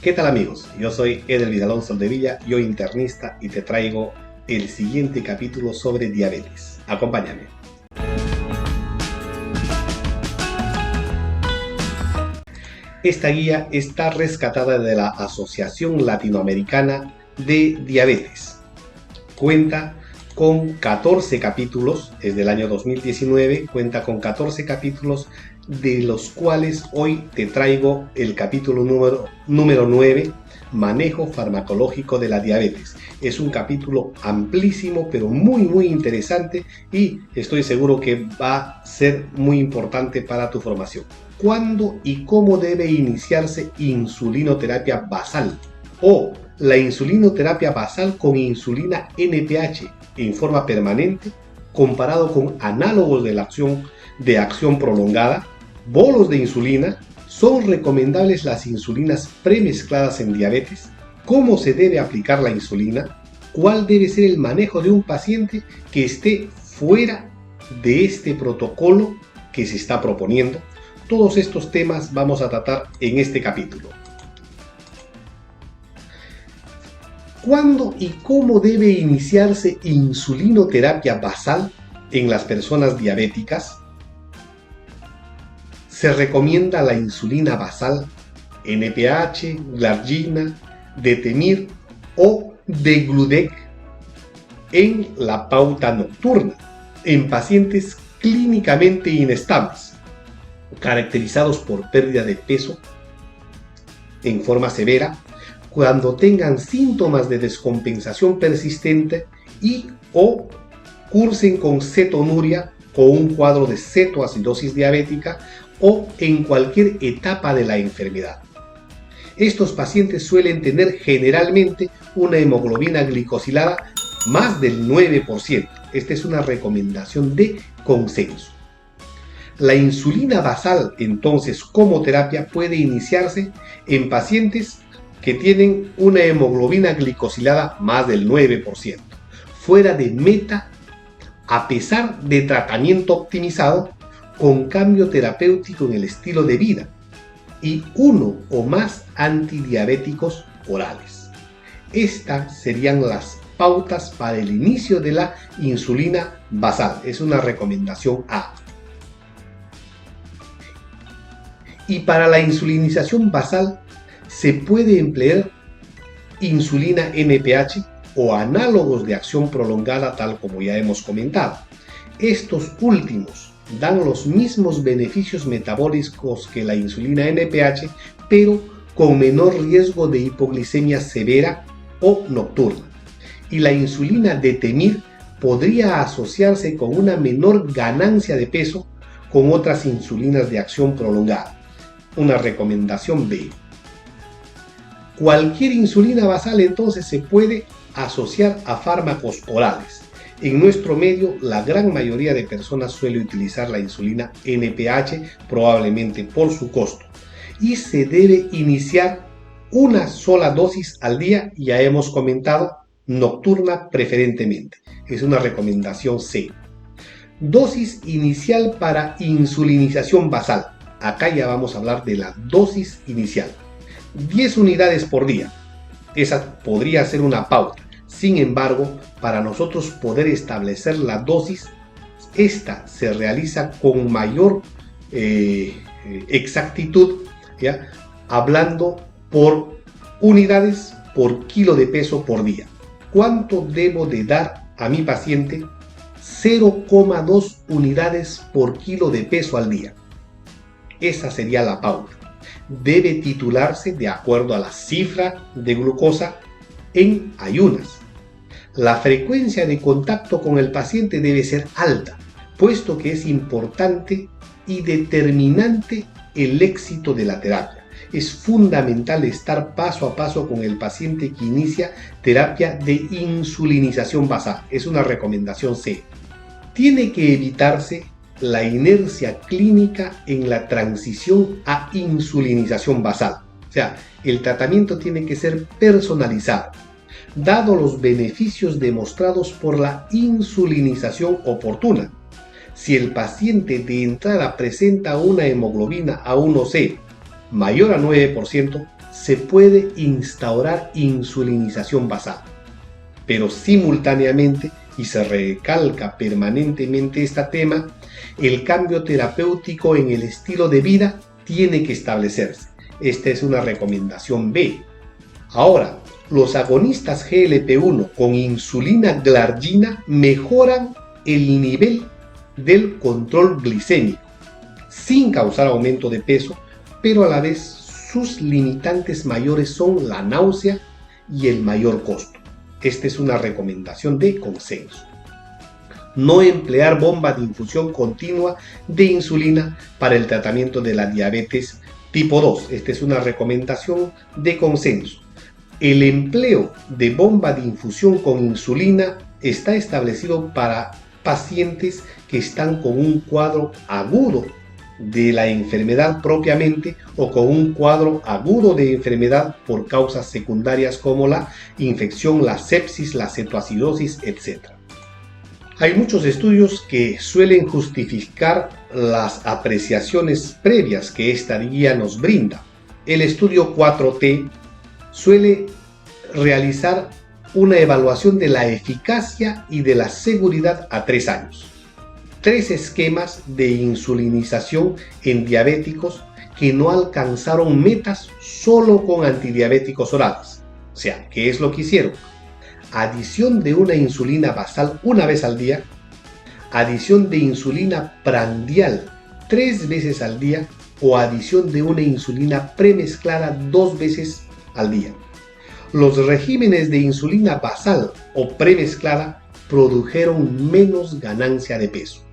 ¿Qué tal amigos? Yo soy Edelvid Alonso de Villa, yo internista y te traigo el siguiente capítulo sobre diabetes. Acompáñame. Esta guía está rescatada de la Asociación Latinoamericana de Diabetes. Cuenta con 14 capítulos, es del año 2019, cuenta con 14 capítulos, de los cuales hoy te traigo el capítulo número 9, Manejo farmacológico de la diabetes. Es un capítulo amplísimo, pero muy interesante y estoy seguro que va a ser muy importante para tu formación. ¿Cuándo y cómo debe iniciarse insulinoterapia basal o la insulinoterapia basal con insulina NPH en forma permanente comparado con análogos de acción prolongada, bolos de insulina? ¿Son recomendables las insulinas premezcladas en diabetes? ¿Cómo se debe aplicar la insulina? ¿Cuál debe ser el manejo de un paciente que esté fuera de este protocolo que se está proponiendo? Todos estos temas vamos a tratar en este capítulo. ¿Cuándo y cómo debe iniciarse insulinoterapia basal en las personas diabéticas? Se recomienda la insulina basal, NPH, glargina, detemir o degludec en la pauta nocturna, en pacientes clínicamente inestables, caracterizados por pérdida de peso en forma severa, cuando tengan síntomas de descompensación persistente y o cursen con cetonuria o un cuadro de cetoacidosis diabética o en cualquier etapa de la enfermedad. Estos pacientes suelen tener generalmente una hemoglobina glicosilada más del 9%. Esta es una recomendación de consenso. La insulina basal, entonces, como terapia puede iniciarse en pacientes que tienen una hemoglobina glicosilada más del 9%, fuera de meta, a pesar de tratamiento optimizado con cambio terapéutico en el estilo de vida y uno o más antidiabéticos orales. Estas serían las pautas para el inicio de la insulina basal. Es una recomendación A. Y para la insulinización basal se puede emplear insulina NPH o análogos de acción prolongada, tal como ya hemos comentado. Estos últimos dan los mismos beneficios metabólicos que la insulina NPH, pero con menor riesgo de hipoglicemia severa o nocturna. Y la insulina detemir podría asociarse con una menor ganancia de peso con otras insulinas de acción prolongada. Una recomendación B. Cualquier insulina basal entonces se puede asociar a fármacos orales. En nuestro medio, la gran mayoría de personas suele utilizar la insulina NPH, probablemente por su costo, y se debe iniciar una sola dosis al día, ya hemos comentado, nocturna preferentemente. Es una recomendación C. Dosis inicial para insulinización basal. Acá ya vamos a hablar de la dosis inicial. 10 unidades por día. Esa podría ser una pauta. Sin embargo, para nosotros poder establecer la dosis, esta se realiza con mayor exactitud, ¿ya? Hablando por unidades por kilo de peso por día. ¿Cuánto debo de dar a mi paciente? 0,2 unidades por kilo de peso al día. Esa sería la pauta. Debe titularse de acuerdo a la cifra de glucosa en ayunas. La frecuencia de contacto con el paciente debe ser alta, puesto que es importante y determinante el éxito de la terapia. Es fundamental estar paso a paso con el paciente que inicia terapia de insulinización basal. Es una recomendación C. Tiene que evitarse la inercia clínica en la transición a insulinización basal. O sea, el tratamiento tiene que ser personalizado, dado los beneficios demostrados por la insulinización oportuna. Si el paciente de entrada presenta una hemoglobina A1C mayor a 9%, se puede instaurar insulinización basal, pero simultáneamente, y se recalca permanentemente este tema, el cambio terapéutico en el estilo de vida tiene que establecerse. Esta es una recomendación B. Ahora, los agonistas GLP-1 con insulina glargina mejoran el nivel del control glicémico, sin causar aumento de peso, pero a la vez sus limitantes mayores son la náusea y el mayor costo. Esta es una recomendación de consenso. No emplear bomba de infusión continua de insulina para el tratamiento de la diabetes tipo 2. Esta es una recomendación de consenso. El empleo de bomba de infusión con insulina está establecido para pacientes que están con un cuadro agudo de la enfermedad propiamente o con un cuadro agudo de enfermedad por causas secundarias como la infección, la sepsis, la cetoacidosis, etc. Hay muchos estudios que suelen justificar las apreciaciones previas que esta guía nos brinda. El estudio 4T suele realizar una evaluación de la eficacia y de la seguridad a 3 años. 3 esquemas de insulinización en diabéticos que no alcanzaron metas solo con antidiabéticos orales. O sea, ¿qué es lo que hicieron? Adición de una insulina basal una vez al día, adición de insulina prandial 3 veces al día o adición de una insulina premezclada 2 veces al día. Los regímenes de insulina basal o premezclada produjeron menos ganancia de peso.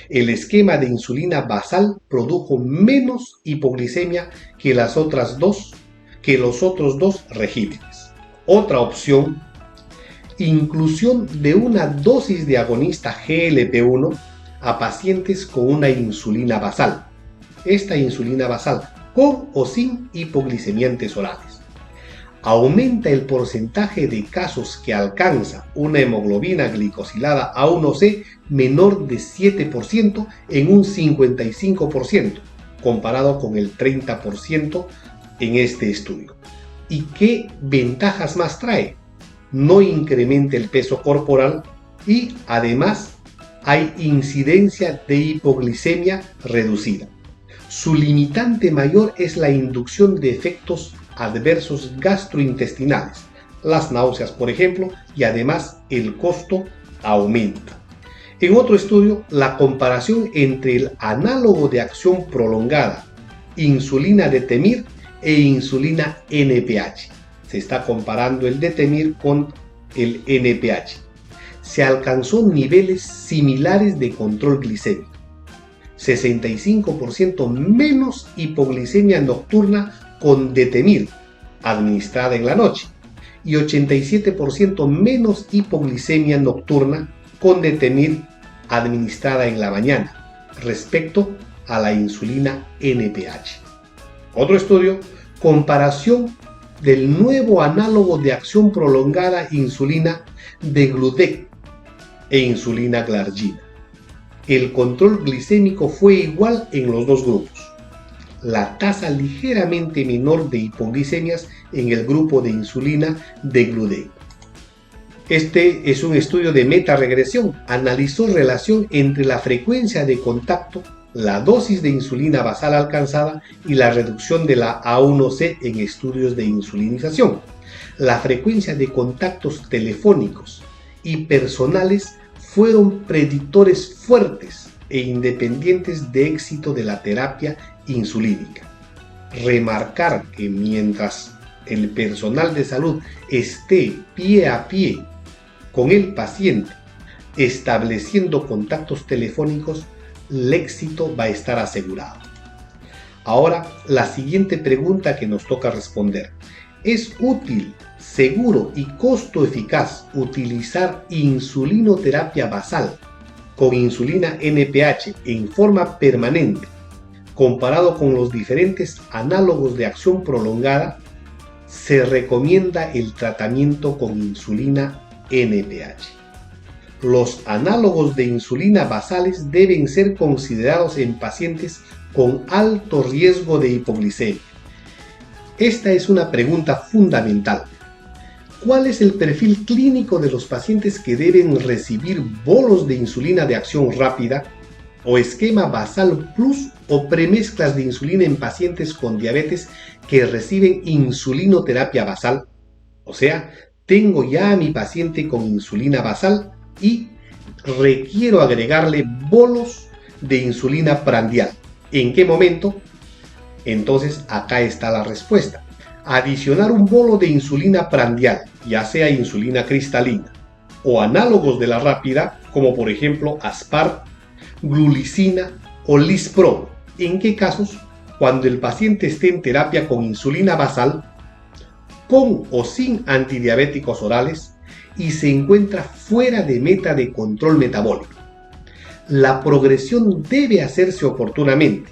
El esquema de insulina basal produjo menos hipoglicemia que los otros dos regímenes. Otra opción, inclusión de una dosis de agonista GLP-1 a pacientes con una insulina basal. Esta insulina basal con o sin hipoglicemiantes orales. Aumenta el porcentaje de casos que alcanza una hemoglobina glicosilada A1C menor de 7% en un 55%, comparado con el 30% en este estudio. ¿Y qué ventajas más trae? No incrementa el peso corporal y además hay incidencia de hipoglicemia reducida. Su limitante mayor es la inducción de efectos adversos gastrointestinales, las náuseas por ejemplo, y además el costo aumenta. En otro estudio, la comparación entre el análogo de acción prolongada, insulina detemir e insulina NPH. Se está comparando el detemir con el NPH. Se alcanzó niveles similares de control glicémico. 65% menos hipoglicemia nocturna con detemir, administrada en la noche, y 87% menos hipoglicemia nocturna con detemir, administrada en la mañana, respecto a la insulina NPH. Otro estudio, comparación del nuevo análogo de acción prolongada insulina degludec e insulina glargina. El control glicémico fue igual en los dos grupos. La tasa ligeramente menor de hipoglicemias en el grupo de insulina degludec. Este es un estudio de metaregresión. Analizó relación entre la frecuencia de contacto, la dosis de insulina basal alcanzada y la reducción de la A1C en estudios de insulinización. La frecuencia de contactos telefónicos y personales fueron predictores fuertes e independientes de éxito de la terapia insulínica. Remarcar que mientras el personal de salud esté pie a pie con el paciente estableciendo contactos telefónicos, el éxito va a estar asegurado. Ahora, la siguiente pregunta que nos toca responder: ¿es útil, seguro y costo eficaz utilizar insulinoterapia basal con insulina NPH en forma permanente comparado con los diferentes análogos de acción prolongada? Se recomienda el tratamiento con insulina NPH. Los análogos de insulina basales deben ser considerados en pacientes con alto riesgo de hipoglicemia. Esta es una pregunta fundamental. ¿Cuál es el perfil clínico de los pacientes que deben recibir bolos de insulina de acción rápida o esquema basal plus o premezclas de insulina en pacientes con diabetes que reciben insulinoterapia basal? O sea, tengo ya a mi paciente con insulina basal y requiero agregarle bolos de insulina prandial. ¿En qué momento? Entonces acá está la respuesta. Adicionar un bolo de insulina prandial, ya sea insulina cristalina o análogos de la rápida, como por ejemplo Aspart, Glulicina o Lispro. ¿En qué casos? Cuando el paciente esté en terapia con insulina basal, con o sin antidiabéticos orales, y se encuentra fuera de meta de control metabólico. La progresión debe hacerse oportunamente.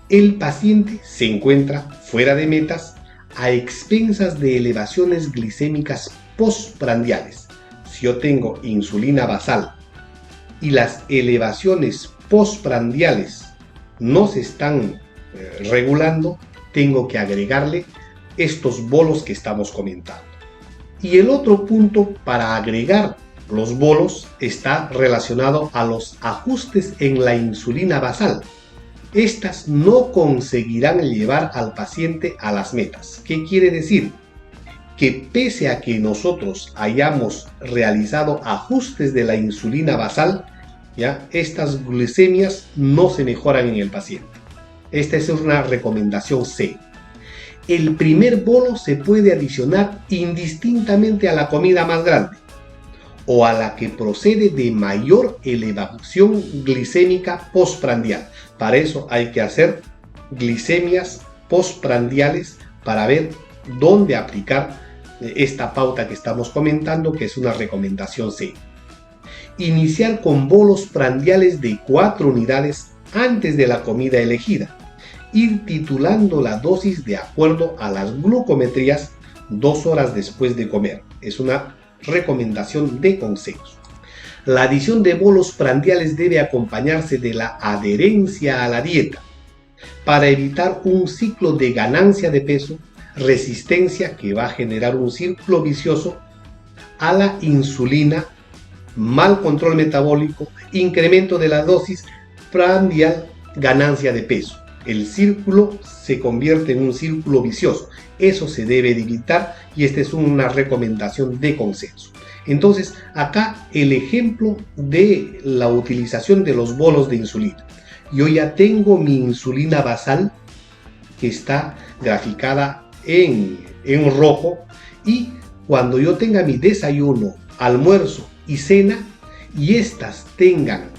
El paciente se encuentra fuera de metas a expensas de elevaciones glicémicas postprandiales. Si yo tengo insulina basal y las elevaciones postprandiales no se están regulando, tengo que agregarle estos bolos que estamos comentando. Y el otro punto para agregar los bolos está relacionado a los ajustes en la insulina basal. Estas no conseguirán llevar al paciente a las metas. ¿Qué quiere decir? Que pese a que nosotros hayamos realizado ajustes de la insulina basal, ¿ya? Estas glicemias no se mejoran en el paciente. Esta es una recomendación C. El primer bolo se puede adicionar indistintamente a la comida más grande o a la que procede de mayor elevación glicémica postprandial. Para eso hay que hacer glicemias postprandiales para ver dónde aplicar esta pauta que estamos comentando, que es una recomendación C. Iniciar con bolos prandiales de 4 unidades antes de la comida elegida. Ir titulando la dosis de acuerdo a las glucometrías 2 horas después de comer. Es una recomendación de consenso. La adición de bolos prandiales debe acompañarse de la adherencia a la dieta para evitar un ciclo de ganancia de peso, resistencia que va a generar un círculo vicioso a la insulina, mal control metabólico, incremento de la dosis prandial, ganancia de peso. El círculo se convierte en un círculo vicioso. Eso se debe evitar y esta es una recomendación de consenso. Entonces, acá el ejemplo de la utilización de los bolos de insulina. Yo ya tengo mi insulina basal que está graficada en rojo, y cuando yo tenga mi desayuno, almuerzo y cena y estas tengan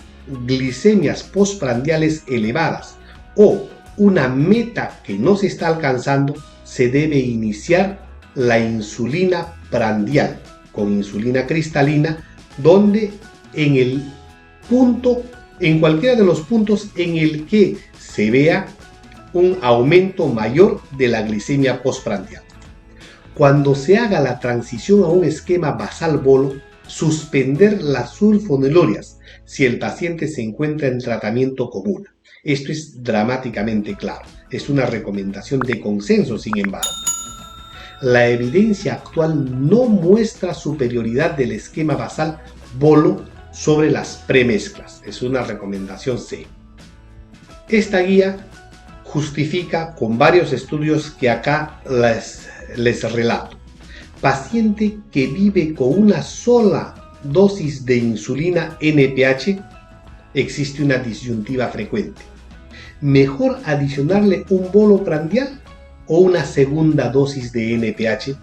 glicemias postprandiales elevadas o una meta que no se está alcanzando, se debe iniciar la insulina prandial con insulina cristalina, donde en cualquiera de los puntos en el que se vea un aumento mayor de la glicemia postprandial. Cuando se haga la transición a un esquema basal bolo, suspender las sulfonilurias si el paciente se encuentra en tratamiento común. Esto es dramáticamente claro. Es una recomendación de consenso, sin embargo. La evidencia actual no muestra superioridad del esquema basal bolo sobre las premezclas. Es una recomendación C. Esta guía justifica con varios estudios que acá les relato. Paciente que vive con una sola dosis de insulina NPH, existe una disyuntiva frecuente. ¿Mejor adicionarle un bolo prandial o una segunda dosis de NPH?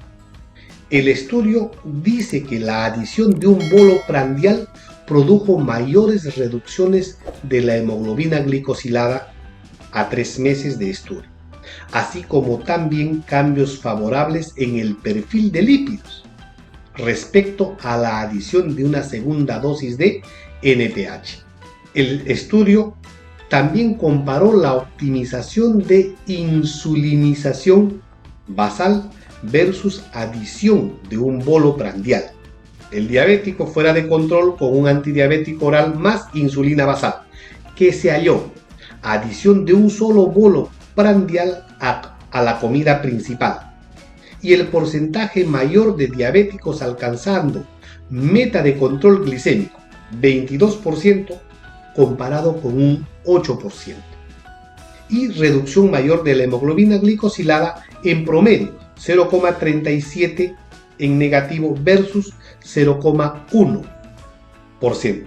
El estudio dice que la adición de un bolo prandial produjo mayores reducciones de la hemoglobina glicosilada a 3 meses de estudio, así como también cambios favorables en el perfil de lípidos respecto a la adición de una segunda dosis de NPH. El estudio también comparó la optimización de insulinización basal versus adición de un bolo prandial. El diabético fuera de control con un antidiabético oral más insulina basal. ¿Qué se halló? Adición de un solo bolo prandial a la comida principal, y el porcentaje mayor de diabéticos alcanzando meta de control glicémico, 22%, comparado con un 8%. Y reducción mayor de la hemoglobina glicosilada en promedio, 0,37 en negativo versus 0,1%,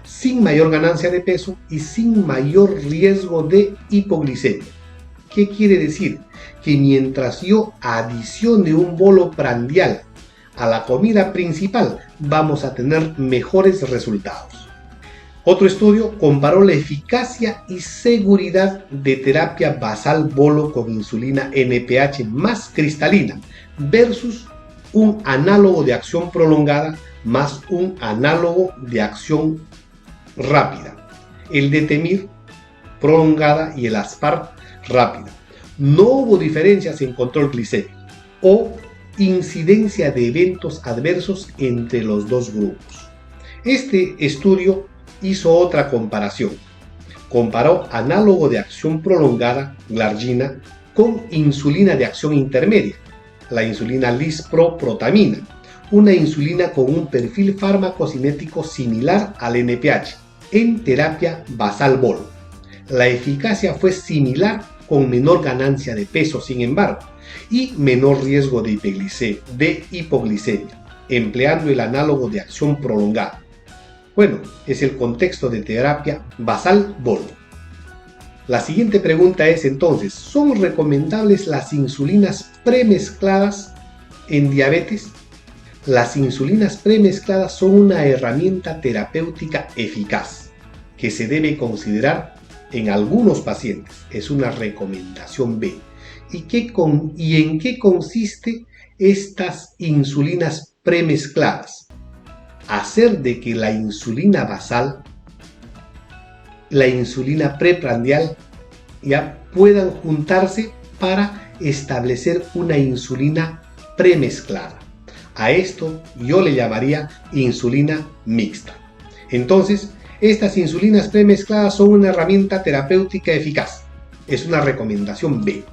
sin mayor ganancia de peso y sin mayor riesgo de hipoglicemia. ¿Qué quiere decir? Que mientras yo adicione un bolo prandial a la comida principal, vamos a tener mejores resultados. Otro estudio comparó la eficacia y seguridad de terapia basal bolo con insulina NPH más cristalina versus un análogo de acción prolongada más un análogo de acción rápida, el Detemir prolongada y el Aspart rápida. No hubo diferencias en control glicémico o incidencia de eventos adversos entre los dos grupos. Este estudio hizo otra comparación. Comparó análogo de acción prolongada, glargina, con insulina de acción intermedia, la insulina lisproprotamina, una insulina con un perfil farmacocinético similar al NPH, en terapia basal bolo. La eficacia fue similar con menor ganancia de peso, sin embargo, y menor riesgo de hipoglicemia, empleando el análogo de acción prolongada. Bueno, es el contexto de terapia basal bolo. La siguiente pregunta es entonces, ¿son recomendables las insulinas premezcladas en diabetes? Las insulinas premezcladas son una herramienta terapéutica eficaz que se debe considerar en algunos pacientes. Es una recomendación B. ¿Y en qué consiste estas insulinas premezcladas? Hacer de que la insulina basal, la insulina preprandial, ya puedan juntarse para establecer una insulina premezclada. A esto yo le llamaría insulina mixta. Entonces, estas insulinas premezcladas son una herramienta terapéutica eficaz. Es una recomendación B.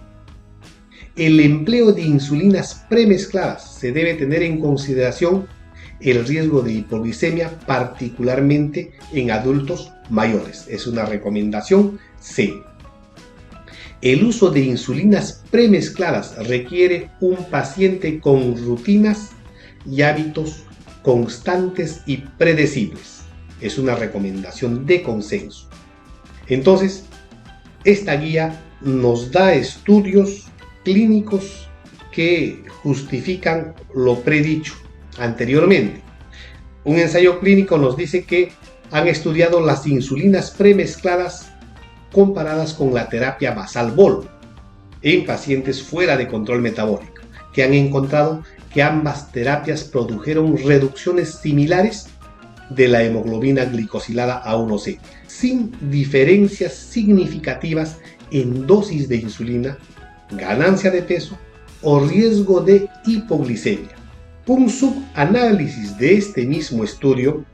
El empleo de insulinas premezcladas se debe tener en consideración el riesgo de hipoglicemia, particularmente en adultos mayores. Es una recomendación C. El uso de insulinas premezcladas requiere un paciente con rutinas y hábitos constantes y predecibles. Es una recomendación de consenso. Entonces, esta guía nos da estudios clínicos que justifican lo predicho anteriormente. Un ensayo clínico nos dice que han estudiado las insulinas premezcladas comparadas con la terapia basal bolo en pacientes fuera de control metabólico, que han encontrado que ambas terapias produjeron reducciones similares de la hemoglobina glicosilada A1C, sin diferencias significativas en dosis de insulina, ganancia de peso o riesgo de hipoglicemia. Un subanálisis de este mismo estudio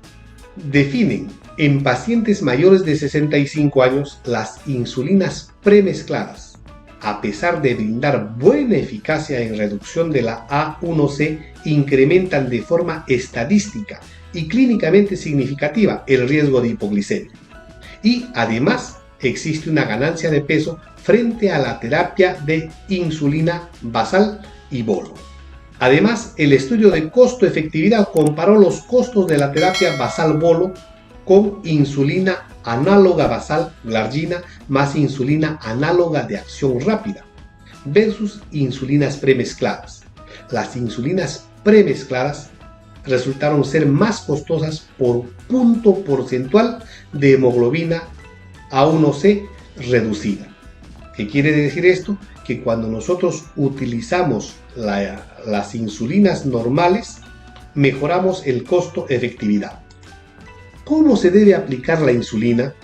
definen en pacientes mayores de 65 años las insulinas premezcladas, a pesar de brindar buena eficacia en reducción de la A1C, incrementan de forma estadística y clínicamente significativa el riesgo de hipoglicemia. Y además existe una ganancia de peso frente a la terapia de insulina basal y bolo. Además, el estudio de costo-efectividad comparó los costos de la terapia basal bolo con insulina análoga basal glargina más insulina análoga de acción rápida versus insulinas premezcladas. Las insulinas premezcladas resultaron ser más costosas por punto porcentual de hemoglobina A1C reducida. ¿Qué quiere decir esto? Que cuando nosotros utilizamos las insulinas normales, mejoramos el costo-efectividad. ¿Cómo se debe aplicar la insulina?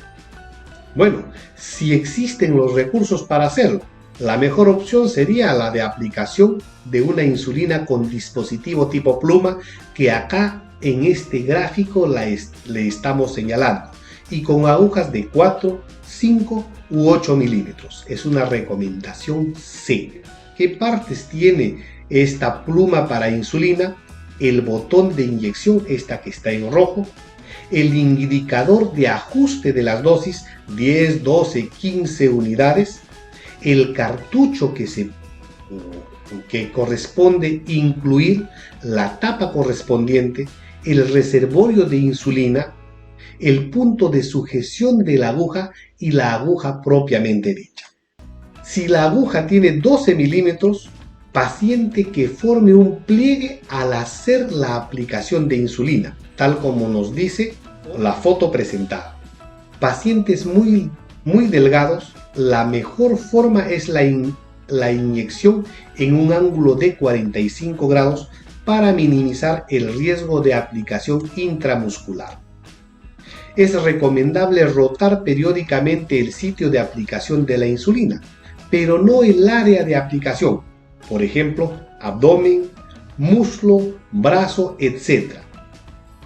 Bueno, si existen los recursos para hacerlo, la mejor opción sería la de aplicación de una insulina con dispositivo tipo pluma, que acá en este gráfico le estamos señalando, y con agujas de 4, 5 u 8 milímetros. Es una recomendación C. ¿Qué partes tiene esta pluma para insulina? El botón de inyección, esta que está en rojo, el indicador de ajuste de las dosis, 10, 12, 15 unidades, el cartucho que corresponde incluir la tapa correspondiente, el reservorio de insulina, el punto de sujeción de la aguja y la aguja propiamente dicha. Si la aguja tiene 12 milímetros, paciente que forme un pliegue al hacer la aplicación de insulina, tal como nos dice la foto presentada. Pacientes muy delgados, la mejor forma es la inyección en un ángulo de 45 grados para minimizar el riesgo de aplicación intramuscular. Es recomendable rotar periódicamente el sitio de aplicación de la insulina, pero no el área de aplicación, por ejemplo, abdomen, muslo, brazo, etc.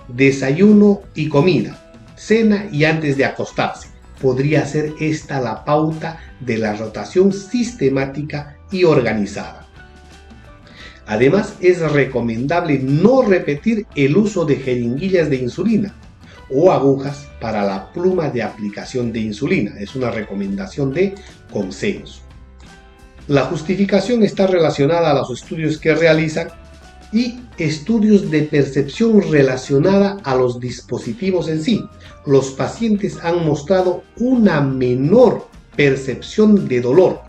Desayuno y comida, cena y antes de acostarse. Podría ser esta la pauta de la rotación sistemática y organizada. Además, es recomendable no repetir el uso de jeringuillas de insulina o agujas para la pluma de aplicación de insulina. Es una recomendación de consenso. La justificación está relacionada a los estudios que realizan y estudios de percepción relacionada a los dispositivos en sí. Los pacientes han mostrado una menor percepción de dolor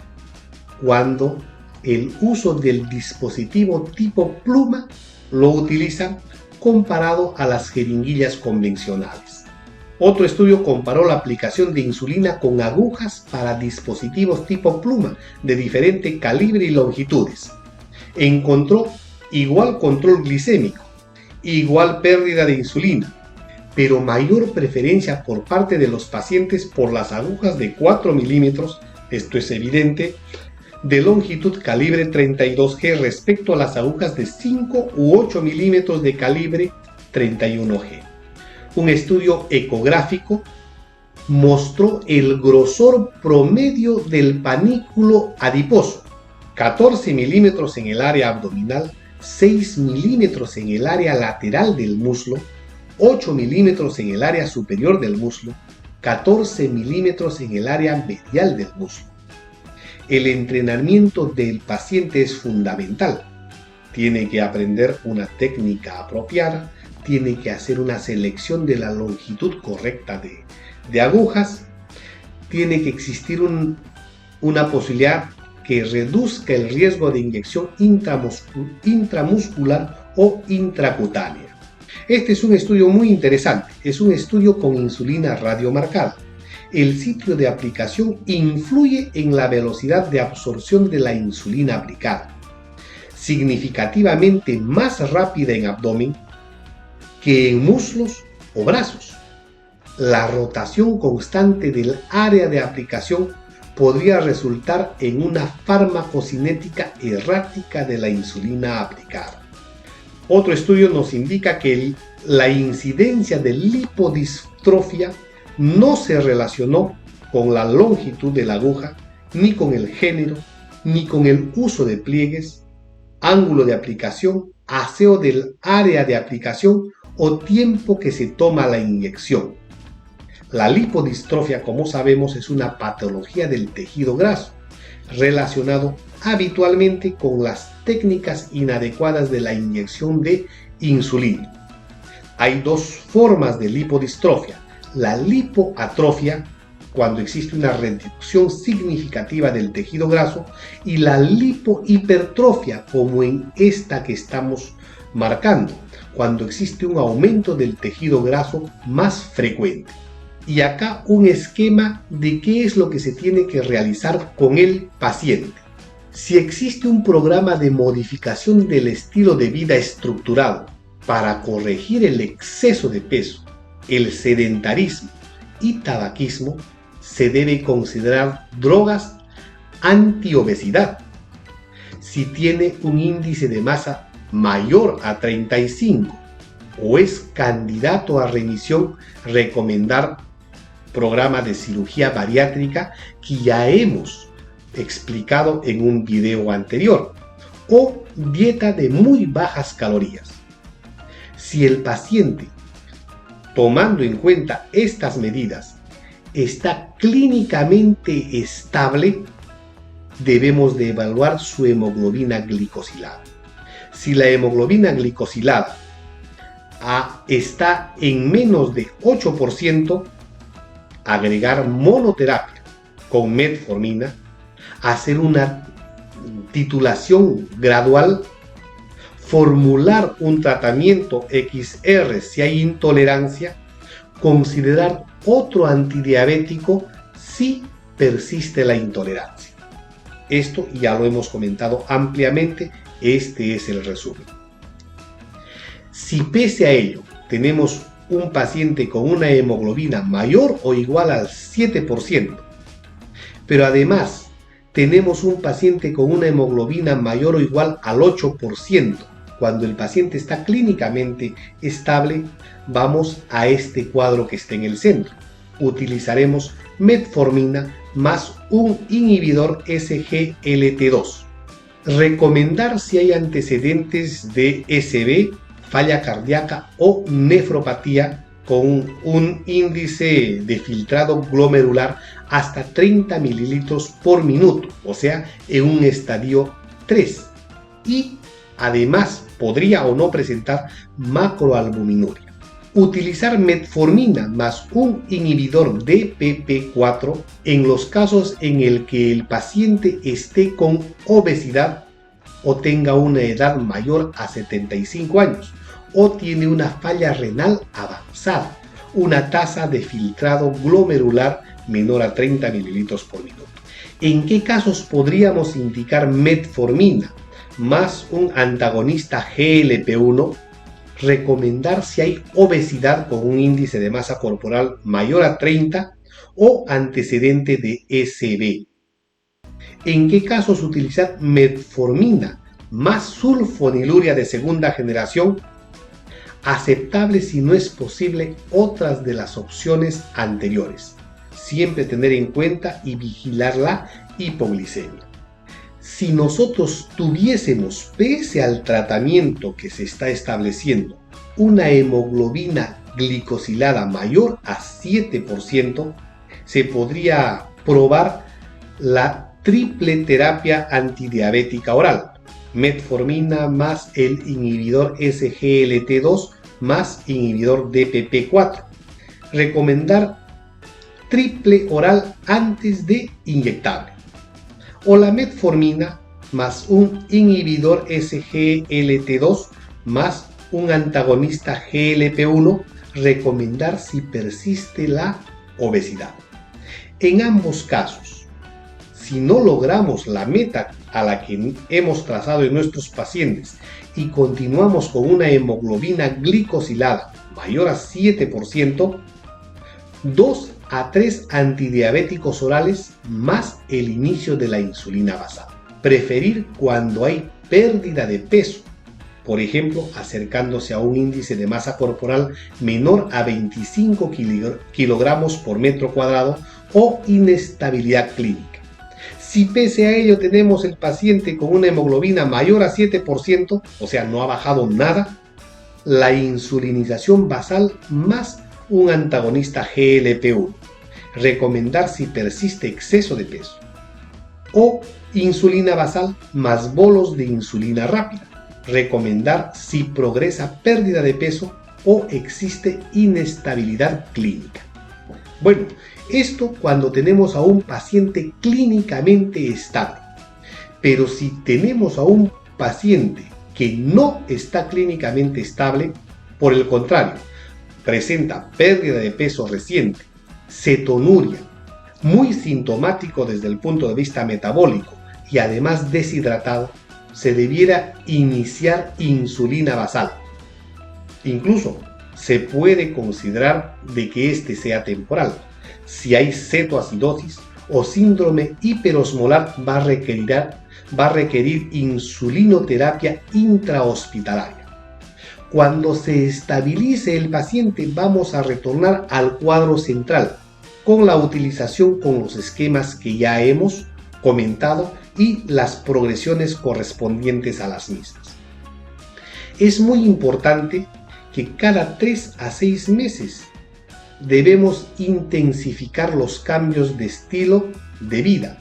cuando el uso del dispositivo tipo pluma lo utilizan comparado a las jeringuillas convencionales. Otro estudio comparó la aplicación de insulina con agujas para dispositivos tipo pluma de diferente calibre y longitudes. Encontró igual control glicémico, igual pérdida de insulina, pero mayor preferencia por parte de los pacientes por las agujas de 4 milímetros, esto es evidente, de longitud calibre 32G respecto a las agujas de 5 u 8 milímetros de calibre 31G. Un estudio ecográfico mostró el grosor promedio del panículo adiposo, 14 milímetros en el área abdominal, 6 milímetros en el área lateral del muslo, 8 milímetros en el área superior del muslo, 14 milímetros en el área medial del muslo. El entrenamiento del paciente es fundamental. Tiene que aprender una técnica apropiada, tiene que hacer una selección de la longitud correcta de agujas, tiene que existir una posibilidad que reduzca el riesgo de inyección intramuscular o intracutánea. Este es un estudio muy interesante, es un estudio con insulina radiomarcada. El sitio de aplicación influye en la velocidad de absorción de la insulina aplicada, significativamente más rápida en abdomen que en muslos o brazos. La rotación constante del área de aplicación podría resultar en una farmacocinética errática de la insulina aplicada. Otro estudio nos indica que la incidencia de lipodistrofia no se relacionó con la longitud de la aguja, ni con el género, ni con el uso de pliegues, ángulo de aplicación, aseo del área de aplicación o tiempo que se toma la inyección. La lipodistrofia, como sabemos, es una patología del tejido graso, relacionado habitualmente con las técnicas inadecuadas de la inyección de insulina. Hay dos formas de lipodistrofia: la lipoatrofia, cuando existe una reducción significativa del tejido graso, y la lipohipertrofia, como en esta que estamos marcando, cuando existe un aumento del tejido graso más frecuente. Y acá un esquema de qué es lo que se tiene que realizar con el paciente. Si existe un programa de modificación del estilo de vida estructurado para corregir el exceso de peso, el sedentarismo y tabaquismo, se debe considerar drogas antiobesidad. Si tiene un índice de masa mayor a 35 o es candidato a remisión, recomendar programa de cirugía bariátrica que ya hemos explicado en un video anterior, o dieta de muy bajas calorías. Si el paciente, tomando en cuenta estas medidas, está clínicamente estable, debemos de evaluar su hemoglobina glicosilada. Si la hemoglobina glicosilada está en menos de 8%, agregar monoterapia con metformina, hacer una titulación gradual, formular un tratamiento XR si hay intolerancia, considerar otro antidiabético si persiste la intolerancia. Esto ya lo hemos comentado ampliamente, este es el resumen. Si pese a ello tenemos un paciente con una hemoglobina mayor o igual al 7%, pero además tenemos un paciente con una hemoglobina mayor o igual al 8%, cuando el paciente está clínicamente estable, vamos a este cuadro que está en el centro. Utilizaremos metformina más un inhibidor SGLT2. Recomendar si hay antecedentes de SB, falla cardíaca o nefropatía con un índice de filtrado glomerular hasta 30 mililitros por minuto, o sea, en un estadio 3. Y además podría o no presentar macroalbuminuria. Utilizar metformina más un inhibidor de DPP4 en los casos en el que el paciente esté con obesidad o tenga una edad mayor a 75 años o tiene una falla renal avanzada, una tasa de filtrado glomerular menor a 30 mililitros por minuto. ¿En qué casos podríamos indicar metformina más un antagonista GLP-1? Recomendar si hay obesidad con un índice de masa corporal mayor a 30 o antecedente de SB. ¿En qué casos utilizar metformina más sulfoniluria de segunda generación? Aceptable si no es posible otras de las opciones anteriores. Siempre tener en cuenta y vigilar la hipoglicemia. Si nosotros tuviésemos, pese al tratamiento que se está estableciendo, una hemoglobina glicosilada mayor a 7%, se podría probar la triple terapia antidiabética oral. Metformina más el inhibidor SGLT2 más inhibidor DPP4. Recomendar triple oral antes de inyectable. O la metformina más un inhibidor SGLT2 más un antagonista GLP-1, recomendar si persiste la obesidad. En ambos casos, si no logramos la meta a la que hemos trazado en nuestros pacientes y continuamos con una hemoglobina glicosilada mayor a 7%, 2 a 3 antidiabéticos orales más el inicio de la insulina basal. Preferir cuando hay pérdida de peso, por ejemplo, acercándose a un índice de masa corporal menor a 25 kilogramos por metro cuadrado o inestabilidad clínica. Si pese a ello tenemos el paciente con una hemoglobina mayor a 7%, o sea, no ha bajado nada, la insulinización basal más un antagonista GLP-1. Recomendar si persiste exceso de peso. O insulina basal más bolos de insulina rápida. Recomendar si progresa pérdida de peso o existe inestabilidad clínica. Bueno, esto cuando tenemos a un paciente clínicamente estable. Pero si tenemos a un paciente que no está clínicamente estable, por el contrario, presenta pérdida de peso reciente, cetonuria, muy sintomático desde el punto de vista metabólico y además deshidratado, se debiera iniciar insulina basal. Incluso se puede considerar de que este sea temporal. Si hay cetoacidosis o síndrome hiperosmolar va a requerir insulinoterapia intrahospitalaria. Cuando se estabilice el paciente vamos a retornar al cuadro central con la utilización con los esquemas que ya hemos comentado y las progresiones correspondientes a las mismas. Es muy importante que cada 3 a 6 meses debemos intensificar los cambios de estilo de vida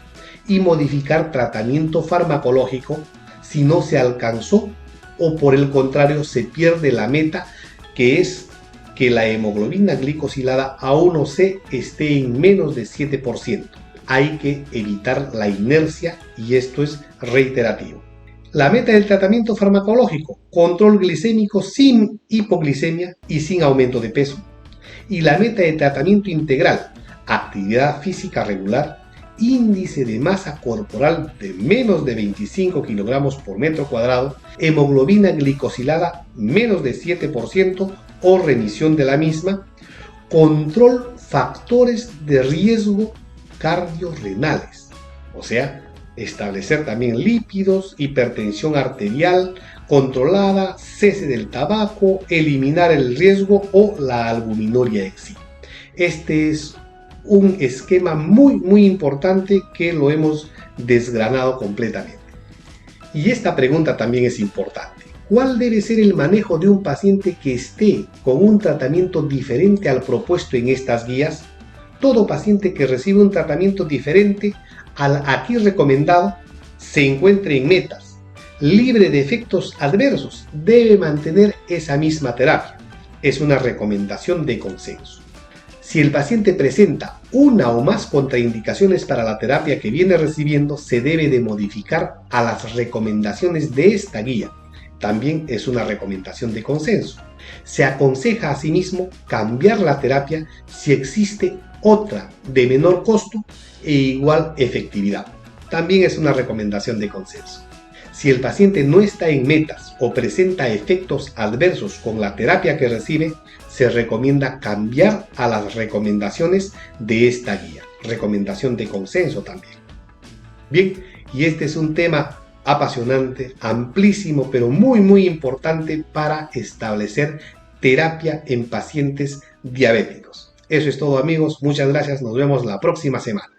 y modificar tratamiento farmacológico si no se alcanzó o por el contrario se pierde la meta, que es que la hemoglobina glicosilada A1C esté en menos de 7%. Hay que evitar la inercia y esto es reiterativo. La meta del tratamiento farmacológico: control glicémico sin hipoglicemia y sin aumento de peso. Y la meta de tratamiento integral: actividad física regular, índice de masa corporal de menos de 25 kilogramos por metro cuadrado, hemoglobina glicosilada menos de 7% o remisión de la misma, control factores de riesgo cardiorrenales, o sea, establecer también lípidos, hipertensión arterial controlada, cese del tabaco, eliminar el riesgo o la albuminuria en sí. Este es un esquema muy importante que lo hemos desgranado completamente. Y esta pregunta también es importante. ¿Cuál debe ser el manejo de un paciente que esté con un tratamiento diferente al propuesto en estas guías? Todo paciente que recibe un tratamiento diferente al aquí recomendado se encuentre en metas, libre de efectos adversos, debe mantener esa misma terapia. Es una recomendación de consenso. Si el paciente presenta una o más contraindicaciones para la terapia que viene recibiendo, se debe de modificar a las recomendaciones de esta guía. También es una recomendación de consenso. Se aconseja asimismo cambiar la terapia si existe otra de menor costo e igual efectividad. También es una recomendación de consenso. Si el paciente no está en metas o presenta efectos adversos con la terapia que recibe, se recomienda cambiar a las recomendaciones de esta guía. Recomendación de consenso también. Bien, y este es un tema apasionante, amplísimo, pero muy importante para establecer terapia en pacientes diabéticos. Eso es todo, amigos. Muchas gracias. Nos vemos la próxima semana.